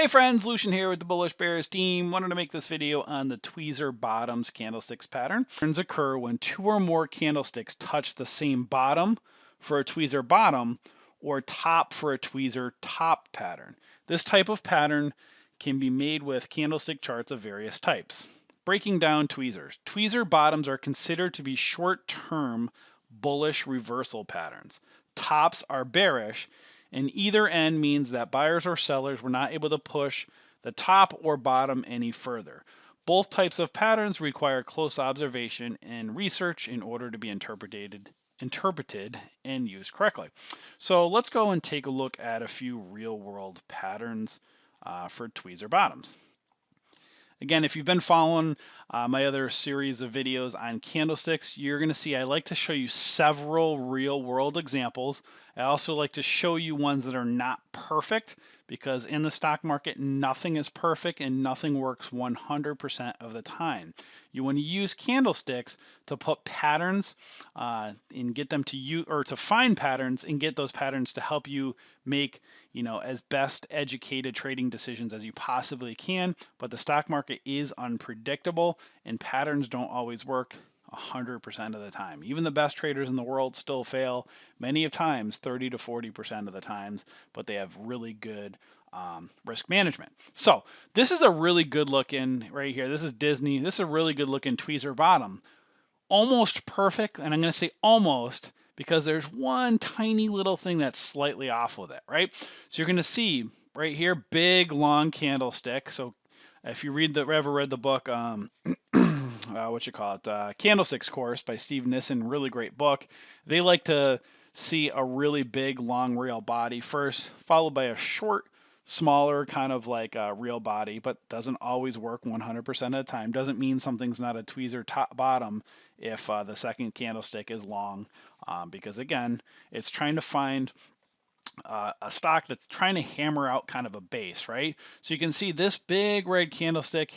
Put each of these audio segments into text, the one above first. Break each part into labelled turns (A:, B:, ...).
A: Hey friends, Lucian here with the Bullish Bears team. Wanted to make this video on the Tweezer bottoms candlesticks pattern. Patterns occur when two or more candlesticks touch the same bottom for a tweezer bottom or top for a tweezer top pattern. This type of pattern can be made with candlestick charts of various types. Breaking down tweezers. Tweezer bottoms are considered to be short-term bullish reversal patterns. Tops are bearish, and either end means that buyers or sellers were not able to push the top or bottom any further. Both types of patterns require close observation and research in order to be interpreted and used correctly. So let's go and take a look at a few real-world patterns for tweezer bottoms. Again, if you've been following my other series of videos on candlesticks, you're going to see I like to show you several real-world examples. I also like to show you ones that are not perfect, because in the stock market, nothing is perfect and nothing works 100% of the time. You want to use candlesticks to put patterns and get them to use, or to find patterns and get those patterns to help you make, as best educated trading decisions as you possibly can. But the stock market is unpredictable and patterns don't always work 100% of the time. Even the best traders in the world still fail many of times, 30 to 40% of the times, but they have really good risk management. So this is a really good looking right here. This is Disney. This is a really good looking tweezer bottom. Almost perfect, and I'm going to say almost because there's one tiny little thing that's slightly off with it, right? So you're going to see right here, big long candlestick. So if you ever read the book, Candlesticks Course by Steve Nissen, really great book. They like to see a really big, long, real body first, followed by a short, smaller kind of like a real body, but doesn't always work 100% of the time. Doesn't mean something's not a tweezer top bottom if the second candlestick is long, because again, it's trying to find a stock that's trying to hammer out kind of a base, right? So you can see this big red candlestick,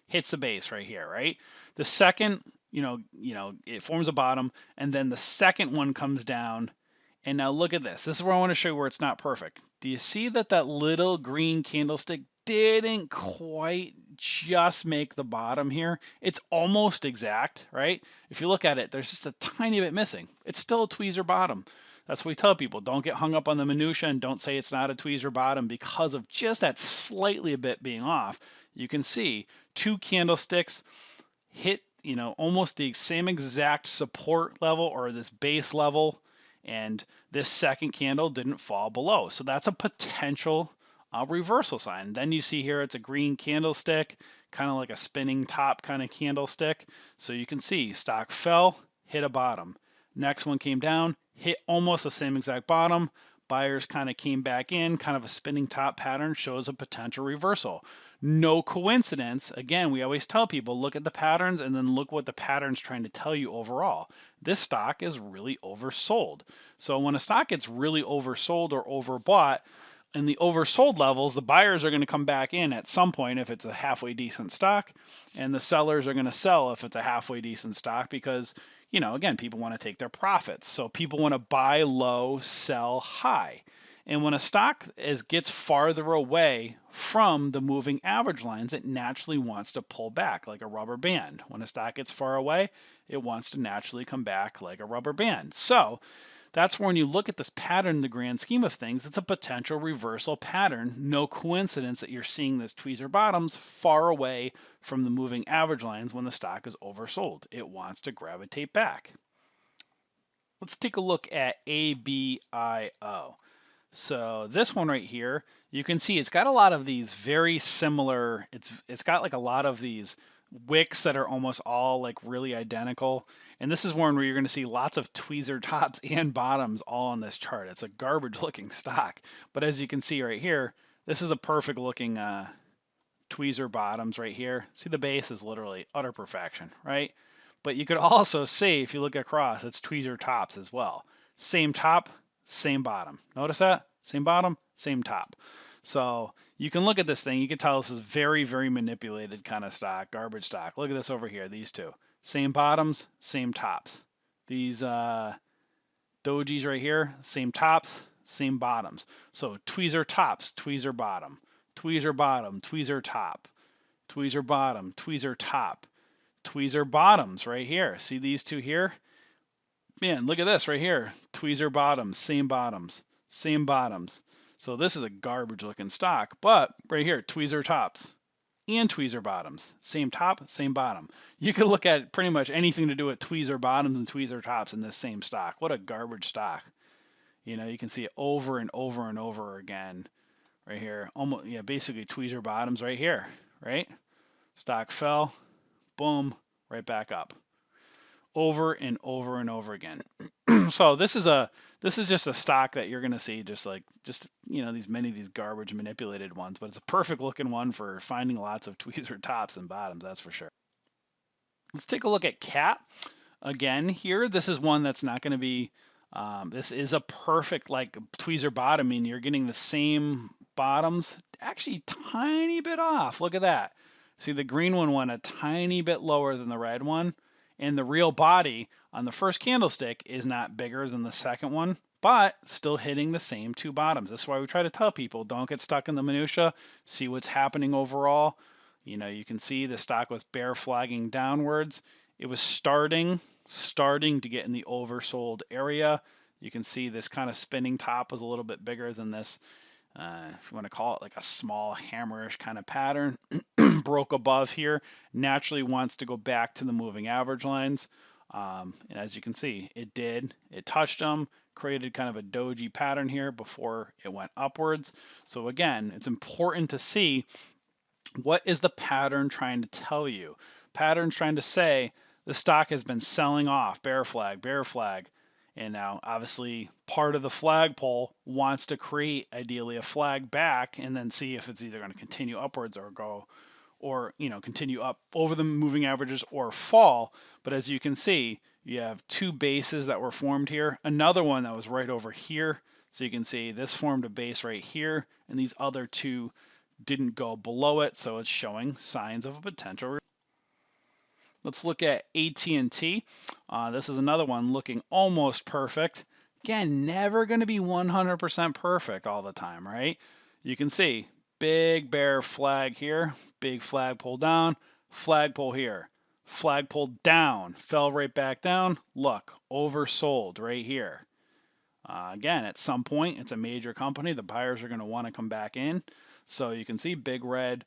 A: hits the base right here, right? The second, it forms a bottom, and then the second one comes down. And now look at this. This is where I want to show you where it's not perfect. Do you see that little green candlestick didn't quite just make the bottom here? It's almost exact, right? If you look at it, there's just a tiny bit missing. It's still a tweezer bottom. That's what we tell people. Don't get hung up on the minutia and don't say it's not a tweezer bottom because of just that slightly a bit being off. You can see two candlesticks hit, almost the same exact support level or this base level, and this second candle didn't fall below. So that's a potential reversal sign. Then you see here it's a green candlestick, kind of like a spinning top kind of candlestick. So you can see stock fell, hit a bottom. Next one came down, hit almost the same exact bottom. Buyers kind of came back in, kind of a spinning top pattern, shows a potential reversal. No coincidence. Again, we always tell people, look at the patterns and then look what the pattern's trying to tell you overall. This stock is really oversold. So when a stock gets really oversold or overbought, in the oversold levels, the buyers are going to come back in at some point if it's a halfway decent stock, and the sellers are going to sell if it's a halfway decent stock because, again, people want to take their profits. So people want to buy low, sell high. And when a stock gets farther away from the moving average lines, it naturally wants to pull back like a rubber band. When a stock gets far away, it wants to naturally come back like a rubber band. So that's when you look at this pattern in the grand scheme of things, it's a potential reversal pattern. No coincidence that you're seeing this tweezer bottoms far away from the moving average lines when the stock is oversold. It wants to gravitate back. Let's take a look at ABIO. So this one right here, you can see it's got a lot of these very similar, it's got like a lot of these wicks that are almost all like really identical. And this is one where you're going to see lots of tweezer tops and bottoms all on this chart. It's a garbage looking stock. But as you can see right here, this is a perfect looking tweezer bottoms right here. See, the base is literally utter perfection, right? But you could also see, if you look across, it's tweezer tops as well. Same top, same bottom. Notice that? Same bottom, same top. So you can look at this thing. You can tell this is very, very manipulated kind of stock, garbage stock. Look at this over here, these two. Same bottoms, same tops. These dojis right here, same tops, same bottoms. So tweezer tops, tweezer bottom. tweezer bottom, tweezer top, tweezer bottom, tweezer top, tweezer bottoms right here. See these two here? Man, look at this right here. Tweezer bottoms, same bottoms, same bottoms. So this is a garbage looking stock, but right here, tweezer tops and tweezer bottoms. Same top, same bottom. You could look at pretty much anything to do with tweezer bottoms and tweezer tops in this same stock. What a garbage stock. You know, you can see it over and over and over again right here. Almost, yeah, basically tweezer bottoms right here, right? Stock fell, boom, right back up. Over and over and over again. So this is just a stock that you're gonna see just you know these garbage manipulated ones, but it's a perfect looking one for finding lots of tweezer tops and bottoms, that's for sure. Let's take a look at CAT again here. This is one that's not going to be. This is a perfect like tweezer bottom. I mean, you're getting the same bottoms, actually tiny bit off. Look at that. See, the green one went a tiny bit lower than the red one. And the real body on the first candlestick is not bigger than the second one, but still hitting the same two bottoms. That's why we try to tell people, don't get stuck in the minutia, see what's happening overall. You know, you can see the stock was bear flagging downwards. It was starting to get in the oversold area. You can see this kind of spinning top was a little bit bigger than this, if you want to call it like a small hammerish kind of pattern. Broke above here, naturally wants to go back to the moving average lines. And as you can see, it did. It touched them, created kind of a doji pattern here before it went upwards. So again, it's important to see what is the pattern trying to tell you. Pattern's trying to say the stock has been selling off, bear flag, and now obviously part of the flagpole wants to create ideally a flag back and then see if it's either going to continue upwards or go, or you know, continue up over the moving averages or fall. But as you can see, you have two bases that were formed here, another one that was right over here. So you can see this formed a base right here, and these other two didn't go below it, so it's showing signs of a potential. Let's look at AT&T. This is another one looking almost perfect. Again, never going to be 100% perfect all the time, right? You can see big bear flag here, big flagpole down, flagpole here, flagpole down, fell right back down. Look, oversold right here. Again, at some point, it's a major company. The buyers are going to want to come back in. So you can see big red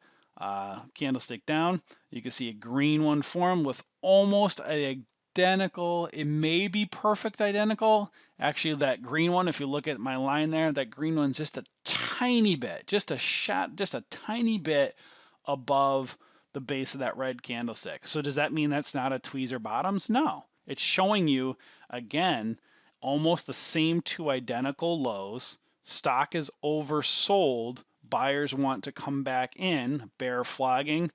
A: candlestick down. You can see a green one form with almost identical. It may be perfect identical. Actually, that green one, if you look at my line there, that green one's just a tiny bit, just a tiny bit above the base of that red candlestick. So does that mean that's not a tweezer bottoms? No. It's showing you, again, almost the same two identical lows. Stock is oversold. Buyers want to come back in, bear flagging,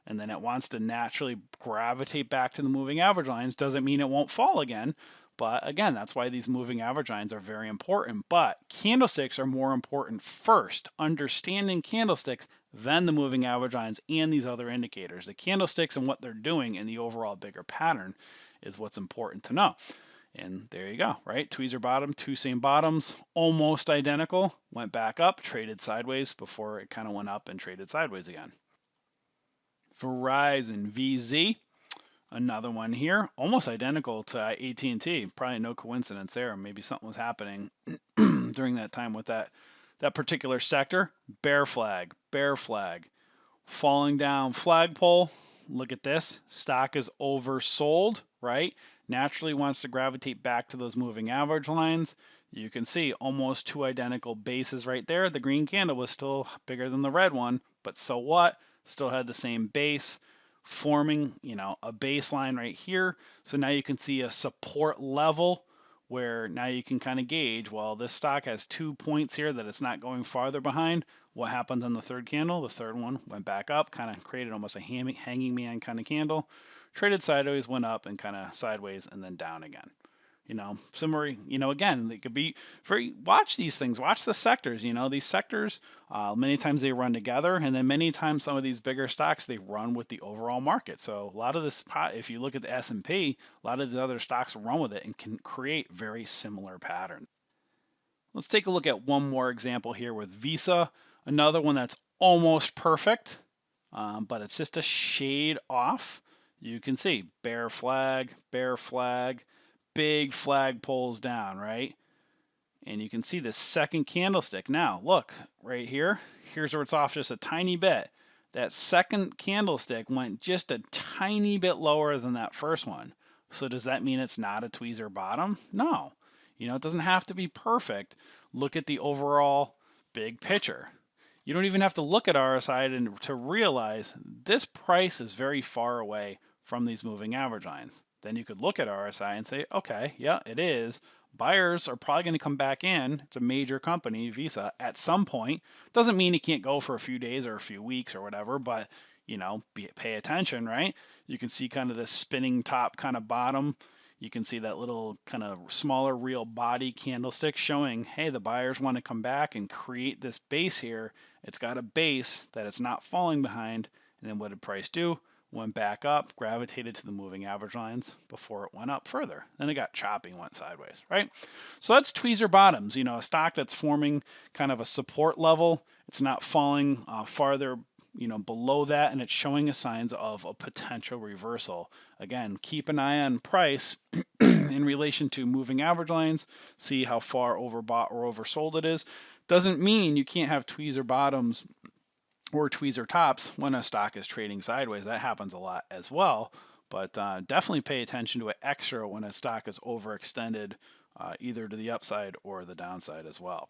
A: and then it wants to naturally gravitate back to the moving average lines. Doesn't mean it won't fall again, but again, that's why these moving average lines are very important. But candlesticks are more important first. Understanding candlesticks, then the moving average lines and these other indicators. The candlesticks and what they're doing in the overall bigger pattern is what's important to know. And there you go, right? Tweezer bottom, two same bottoms, almost identical, went back up, traded sideways before it kind of went up and traded sideways again. Verizon, VZ, another one here, almost identical to AT&T. Probably no coincidence there. Maybe something was happening during that time with that particular sector. Bear flag, falling down flagpole. Look at this. Stock is oversold, right? Naturally wants to gravitate back to those moving average lines. You can see almost two identical bases right there. The green candle was still bigger than the red one, but so what? Still had the same base, forming, you know, a baseline right here. So now you can see a support level where now you can kind of gauge, well, this stock has 2 points here that it's not going farther behind. What happens on the third candle? The third one went back up, kind of created almost a hanging man kind of candle. Traded sideways, went up and kind of sideways and then down again. You know, similar, you know, again, they could be very, watch these things, watch the sectors, you know, these sectors, many times they run together, and then many times some of these bigger stocks, they run with the overall market. So a lot of this, if you look at the S&P, a lot of the other stocks run with it and can create very similar patterns. Let's take a look at one more example here with Visa, another one that's almost perfect, but it's just a shade off. You can see bear flag, big flag pulls down, right? And you can see the second candlestick. Now, look, right here, here's where it's off just a tiny bit. That second candlestick went just a tiny bit lower than that first one. So does that mean it's not a tweezer bottom? No. It doesn't have to be perfect. Look at the overall big picture. You don't even have to look at RSI to realize this price is very far away from these moving average lines. Then you could look at RSI and say, okay, yeah, it is. Buyers are probably going to come back in. It's a major company, Visa, at some point. Doesn't mean it can't go for a few days or a few weeks or whatever, but pay attention, right? You can see kind of this spinning top kind of bottom. You can see that little kind of smaller real body candlestick showing, hey, the buyers want to come back and create this base here. It's got a base that it's not falling behind. And then what did price do? Went back up, gravitated to the moving average lines before it went up further. Then it got choppy and went sideways, right? So that's tweezer bottoms, a stock that's forming kind of a support level. It's not falling farther below that, and it's showing signs of a potential reversal. Again, keep an eye on price in relation to moving average lines, see how far overbought or oversold it is. Doesn't mean you can't have tweezer bottoms or tweezer tops when a stock is trading sideways. That happens a lot as well, but definitely pay attention to it extra when a stock is overextended either to the upside or the downside as well.